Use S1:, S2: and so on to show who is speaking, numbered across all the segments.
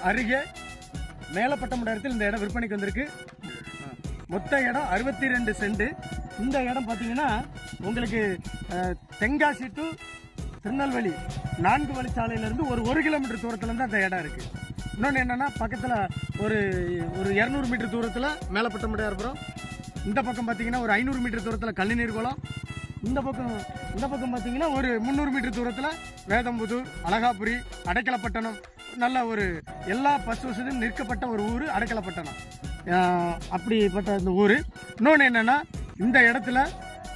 S1: அருகே மேலப்பட்டமுடத்தில் இந்த இடம் விற்பனைக்கு வந்திருக்கு. மொத்த இடம் 62 சென்ட். இந்த இடம் பார்த்தீங்கன்னா உங்களுக்கு தென்காசி டு திருநெல்வேலி 4 வழிச்சாலையிலேருந்து ஒரு 1 கிலோமீட்டர் தூரத்தில் தான் அந்த இடம் இருக்குது. இன்னொன்று என்னென்னா பக்கத்தில் ஒரு 200 மீட்டர் தூரத்தில் மேலப்பட்டமுடையார்புரம், இந்த பக்கம் பார்த்தீங்கன்னா ஒரு 500 மீட்டர் தூரத்தில் கள்ளிநீர் குளம், இந்த பக்கம் பார்த்தீங்கன்னா ஒரு 300 மீட்டர் தூரத்தில் வேதம்புதூர், அழகாபுரி, அடைக்கலப்பட்டணம், நல்ல ஒரு எல்லா பஸ் வசதியும் நிற்கப்பட்ட ஒரு ஊர் அடைக்கலப்பட்டணம். அப்படிப்பட்ட இந்த ஊர். இன்னொன்று என்னென்னா இந்த இடத்துல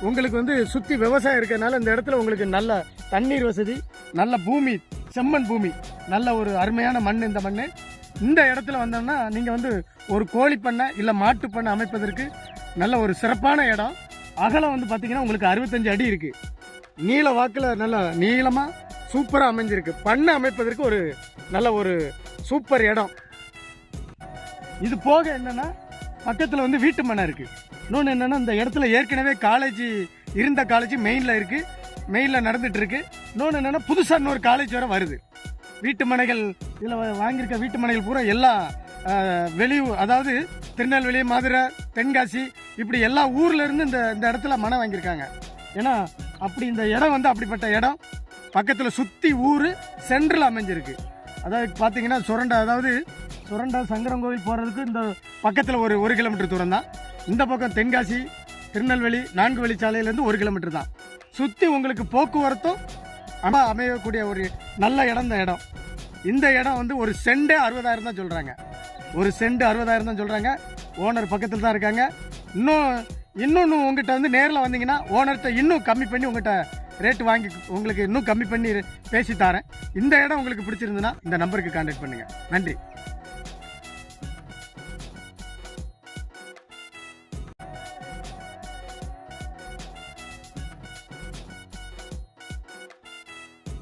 S1: உங்களுக்கு சுற்றி விவசாயம் இருக்கிறதுனால இந்த இடத்துல உங்களுக்கு நல்ல தண்ணீர் வசதி, நல்ல பூமி, செம்மண் பூமி, நல்ல ஒரு அருமையான மண். இந்த மண் இந்த இடத்துல வந்தோம்னா நீங்கள் ஒரு கோழி பண்ணை இல்லை மாட்டு பண்ணை அமைப்பதற்கு நல்ல ஒரு சிறப்பான இடம். அகலம் பார்த்தீங்கன்னா உங்களுக்கு 65 அடி இருக்குது. நீள வாக்கில் நல்ல நீளமாக சூப்பராக அமைஞ்சிருக்கு. பண்ணை அமைப்பதற்கு ஒரு நல்ல ஒரு சூப்பர் இடம். இது போக என்னென்னா பக்கத்தில் வீட்டு மனை இருக்குது. இன்னொன்று என்னென்னா இந்த இடத்துல ஏற்கனவே இருந்த காலேஜ் மெயினில் இருக்குது, மெயினில் நடந்துகிட்டு இருக்கு. இன்னொன்று என்னென்னா புதுசாக இன்னொரு காலேஜ் வேறு வருது. வீட்டு மனைகள் இதில் வாங்கியிருக்க வீட்டு மனைகள் பூரா எல்லாம் வெளியூர், அதாவது திருநெல்வேலி, மதுரை, தென்காசி, இப்படி எல்லா ஊர்ல இருந்து இந்த இடத்துல மனை வாங்கியிருக்காங்க. ஏன்னா அப்படி இந்த இடம் அப்படிப்பட்ட இடம். பக்கத்தில் சுற்றி ஊர் சென்ட்ரல் அமைஞ்சிருக்கு. அதாவது பார்த்தீங்கன்னா சுரண்டா சங்கரங்கோவில் போகிறதுக்கு இந்த பக்கத்தில் ஒரு 1 கிலோமீட்டர் தூரம் தான். இந்த பக்கம் தென்காசி, திருநெல்வேலி 4 வழிச்சாலையிலேருந்து 1 கிலோமீட்டர் தான். சுற்றி உங்களுக்கு போக்குவரத்தும் அமையக்கூடிய ஒரு நல்ல இடம் இந்த இடம். இந்த இடம் ஒரு சென்டே 60,000 தான் சொல்கிறாங்க. ஒரு சென்ட் 60,000 தான் சொல்கிறாங்க. ஓனர் பக்கத்தில் தான் இருக்காங்க. இன்னொன்று உங்கள்கிட்ட நேரில் வந்தீங்கன்னா ஓனர்கிட்ட இன்னும் கம்மி பண்ணி உங்கள்கிட்ட ரேட்டு வாங்கி உங்களுக்கு இன்னும் கம்மி பண்ணி பேசி தரேன். இந்த இடம் உங்களுக்கு பிடிச்சிருந்துன்னா இந்த நம்பருக்கு கான்டாக்ட் பண்ணுங்கள். நன்றி.